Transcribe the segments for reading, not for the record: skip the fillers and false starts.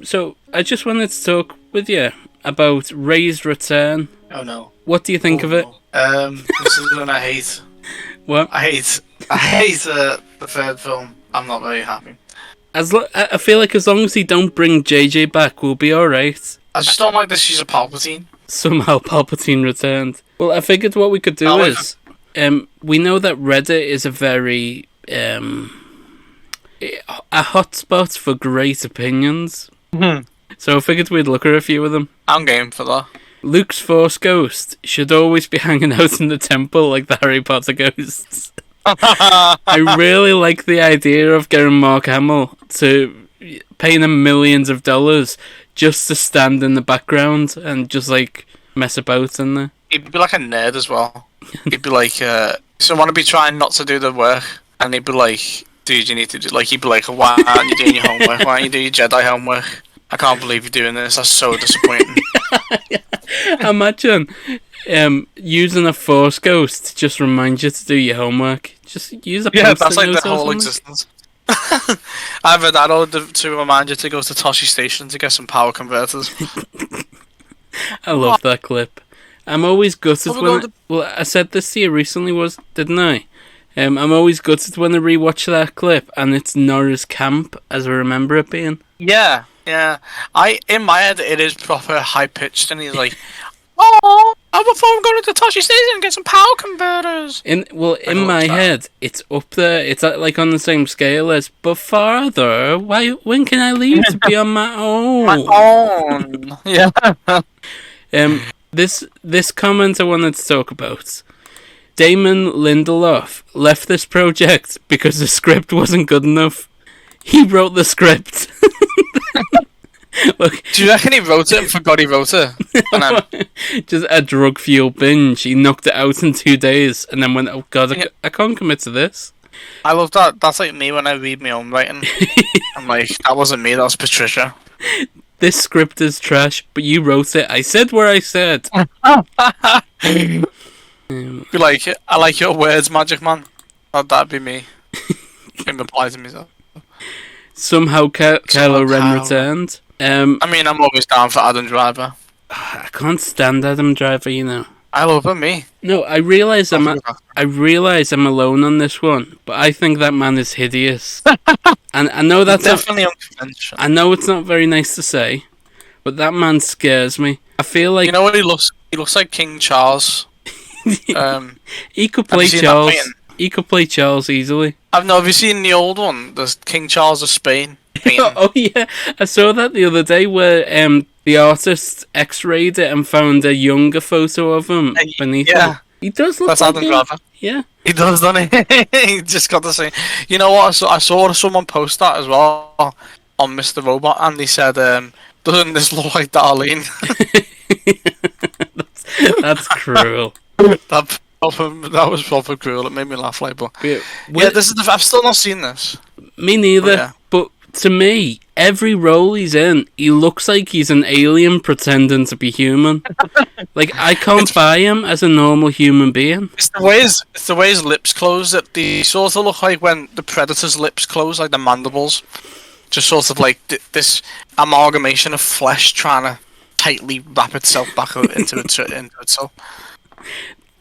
So I just wanted to talk with you about Rey's Return. Oh no. What do you think of it? This is one I hate. What? I hate the third film. I'm not very happy. I feel like as long as he don't bring JJ back, we'll be alright. I just don't like that she's a Palpatine. Somehow Palpatine returned. Well, I figured what we could do is... we know that Reddit is a very... a hotspot for great opinions. So I figured we'd look at a few of them. I'm game for that. Luke's Force Ghost should always be hanging out in the temple like the Harry Potter ghosts. I really like the idea of getting Mark Hamill to paying him millions of dollars just to stand in the background and just like mess about in there. He'd be like a nerd as well. He'd be like, someone would be trying not to do the work, and he'd be like, dude, you need to do, like, he'd be like, why aren't you doing your homework? Why aren't you doing your Jedi homework? I can't believe you're doing this. That's so disappointing. Imagine using a Force Ghost to just remind you to do your homework. Just use a yeah, that's like the whole existence. Either that or to remind you to go to Toshi Station to get some power converters. I love that clip. I'm always gutted when... Well, I said this to you recently, didn't I? I'm always gutted when I rewatch that clip and it's not as camp as I remember it being. Yeah. In my head, it is proper high-pitched, and he's like, oh, before I'm going to Toshi Station and get some power converters. In my head, it's up there. It's like on the same scale as, but father, when can I leave to be on my own? My own. Yeah. This comment I wanted to talk about. Damon Lindelof left this project because the script wasn't good enough. He wrote the script. Look, do you reckon he wrote it and forgot he wrote it? Just a drug-fueled binge. He knocked it out in 2 days and then went, oh god, I can't commit to this. I love that. That's like me when I read my own writing. I'm like, that wasn't me, that was Patricia. This script is trash, but you wrote it. I said where I said. You like it? I like your words, Magic Man. That'd be me. In reply to myself. Somehow Kylo Ren returned. I mean, I'm always down for Adam Driver. I can't stand Adam Driver, you know. I love him, me. No, I realise I'm alone on this one, but I think that man is hideous. And I know that's definitely unconventional. I know it's not very nice to say, but that man scares me. I feel like, you know what he looks? He looks like King Charles. He could play Charles. He could play Charles easily. Have you seen the old one? There's King Charles of Spain. Oh yeah, I saw that the other day where the artist X-rayed it and found a younger photo of him beneath it. He does look like Adam Driver. Yeah. He does, doesn't he? He just got the same. You know what? I saw someone post that as well on Mr. Robot, and he said, doesn't this look like Darlene? that's cruel. That was proper cruel. It made me laugh like, but this is I've still not seen this. Me neither. But to me, every role he's in, he looks like he's an alien pretending to be human. Like, I can't buy him as a normal human being. It's the way his lips close. That they sort of look like when the Predator's lips close, like the mandibles. Just sort of like this amalgamation of flesh trying to tightly wrap itself back into itself.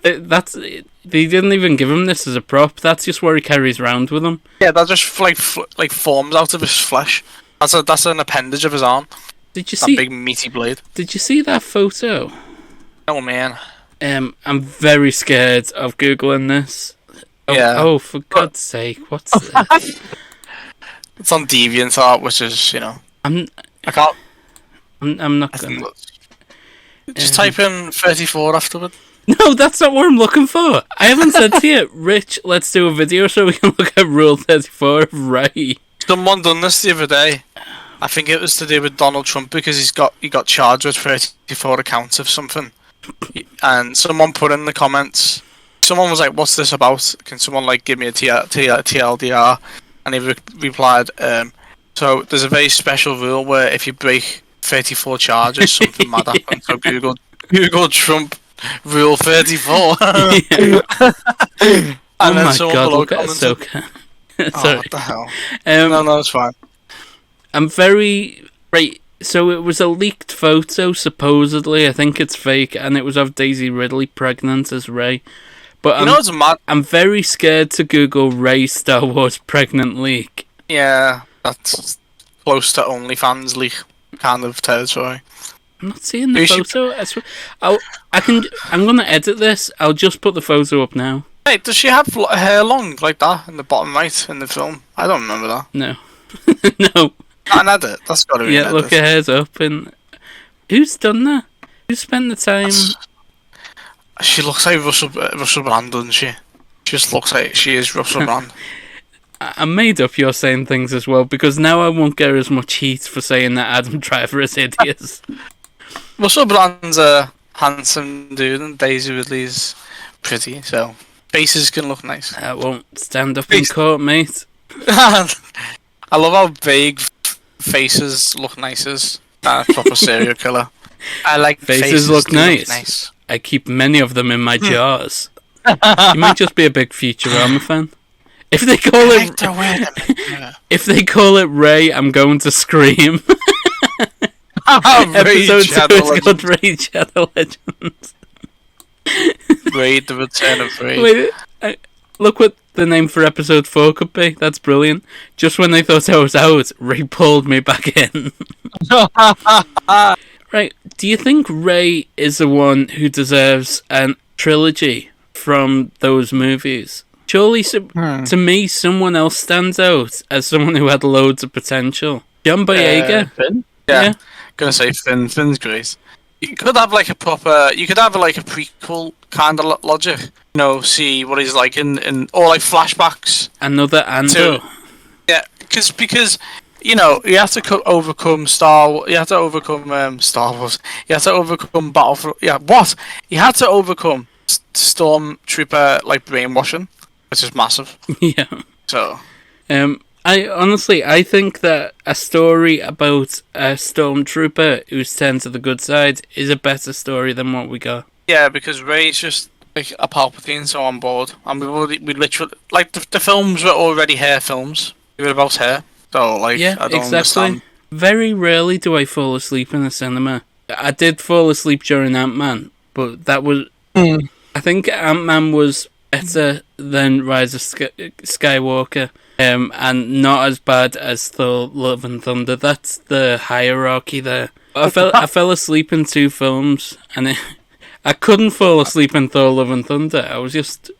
They didn't even give him this as a prop. That's just where he carries around with him. Yeah, that just like forms out of his flesh. That's an appendage of his arm. Did you see that big meaty blade? Did you see that photo? Oh man. I'm very scared of googling this. Oh, for God's sake, what's this? It's on DeviantArt, which is, I'm not gonna. Just type in 34 afterward. No, that's not what I'm looking for. I haven't said to you, Rich, let's do a video so we can look at Rule 34 of Rey. Someone done this the other day. I think it was to do with Donald Trump because he got charged with 34 accounts of something. And someone put in the comments, someone was like, what's this about? Can someone give me a TLDR? And he replied, so there's a very special rule where if you break 34 charges, something mad happens. So Google Trump Rule 34. And oh my God, look at Ahsoka. Sorry. What the hell? No, it's fine. I'm very... Right, So it was a leaked photo, supposedly. I think it's fake, and it was of Daisy Ridley pregnant as Rey. But it's mad. I'm very scared to Google Rey Star Wars pregnant leak. Yeah, that's close to OnlyFans leak kind of territory. I'm not seeing the photo. I'm gonna edit this. I'll just put the photo up now. Hey, does she have hair long like that in the bottom right in the film? I don't remember that. No. No. An edit. That's got to be an edit. Look, her hair's up. And who's done that? Who spent the time? She looks like Russell Brand, doesn't she? She just looks like she is Russell Brand. I made up you're saying things as well, because now I won't get as much heat for saying that Adam Driver is hideous. Russell Brand's a handsome dude and Daisy Ridley's pretty, so faces can look nice. That won't stand up in court, mate. I love how big faces look nice. Proper serial killer. I like faces look nice. I keep many of them in my jars. You might just be a big Futurama fan. If they call if they call it Rey, I'm going to scream. Episode 2 is called Rey Shadow Legends. Rey, the Return of Rey. Wait, look what the name for episode 4 could be. That's brilliant. Just when they thought I was out, Rey pulled me back in. Right, do you think Rey is the one who deserves a trilogy from those movies? Surely, to me, someone else stands out as someone who had loads of potential. John Boyega? Finn? Yeah. Gonna say Finn. Finn's great. You could have like a prequel kind of logic. See what he's like in or like flashbacks. Another Andor. Yeah, because you have to overcome Star Wars. You have to overcome Star Wars. You have to overcome Battlefront. Yeah, what? You had to overcome Stormtrooper like brainwashing, which is massive. Yeah. So. I think that a story about a stormtrooper who's turned to the good side is a better story than what we got. Yeah, because Rey's just like a Palpatine, so on board, and we literally like the films were already hair films. They were about hair, so like I don't understand. Very rarely do I fall asleep in the cinema. I did fall asleep during Ant-Man, but that was I think Ant-Man was better than Rise of Skywalker. And not as bad as Thor: Love and Thunder. That's the hierarchy there. I fell asleep in 2 films, and I couldn't fall asleep in Thor: Love and Thunder. I was just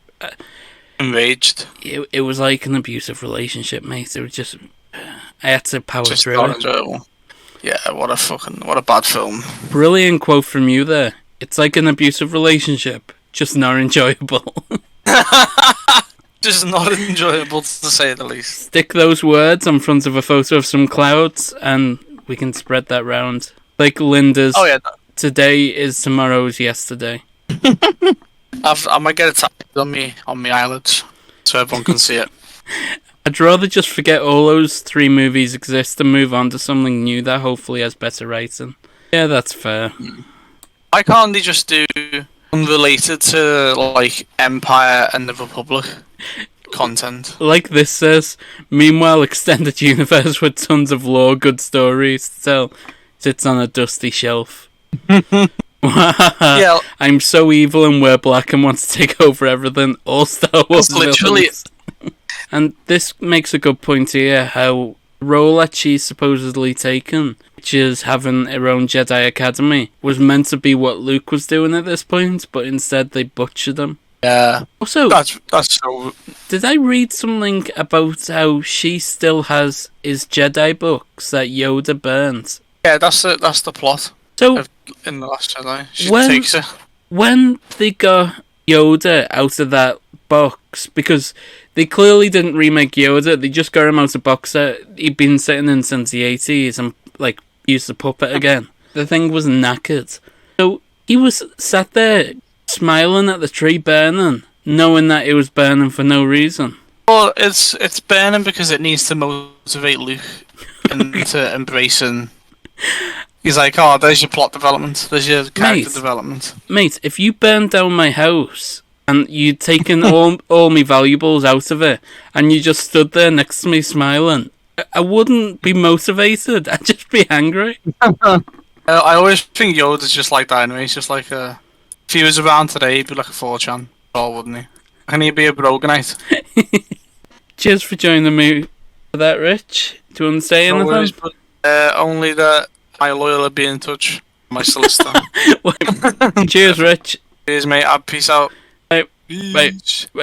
enraged. It was like an abusive relationship, mate. It was just I had to power just through not it. Enjoyable. Yeah, what a bad film. Brilliant quote from you there. It's like an abusive relationship, just not enjoyable. Just not enjoyable, to say the least. Stick those words in front of a photo of some clouds, and we can spread that round. Like Linda's. Oh yeah. Today is tomorrow's yesterday. I might get it tattooed on my eyelids, so everyone can see it. I'd rather just forget all those 3 movies exist and move on to something new that hopefully has better writing. Yeah, that's fair. Why can't they just do unrelated to like Empire and the Republic content? Like this says, meanwhile, extended universe with tons of lore, good stories to tell sits on a dusty shelf. Yeah, I'm so evil and wear black and want to take over everything. All Star Wars literally. And this makes a good point here, how the role that she's supposedly taken, which is having her own Jedi Academy, was meant to be what Luke was doing at this point, but instead they butchered him. Yeah. Also, that's so. Did I read something about how she still has his Jedi books that Yoda burnt? Yeah, that's the plot. So in the Last Jedi, she takes it. When they got Yoda out of that box, because they clearly didn't remake Yoda, they just got him out of box that he'd been sitting in since the 80s and like used the puppet again. The thing was knackered. So he was sat there smiling at the tree burning, knowing that it was burning for no reason. Well, it's burning because it needs to motivate Luke into embracing. He's like, oh, there's your plot development, there's your character development. Mate, if you burned down my house and you'd taken all my valuables out of it and you just stood there next to me smiling, I wouldn't be motivated. I'd just be angry. I always think Yoda's just like that anyway. He's just like if he was around today, he'd be like a 4chan, wouldn't he? And he'd be a broganite. Cheers for joining me for that, Rich. Do you want to say anything? Always, but, only that my lawyer will be in touch. My solicitor. Cheers, Rich. Cheers, mate. Peace out. Bye. Peace. Bye.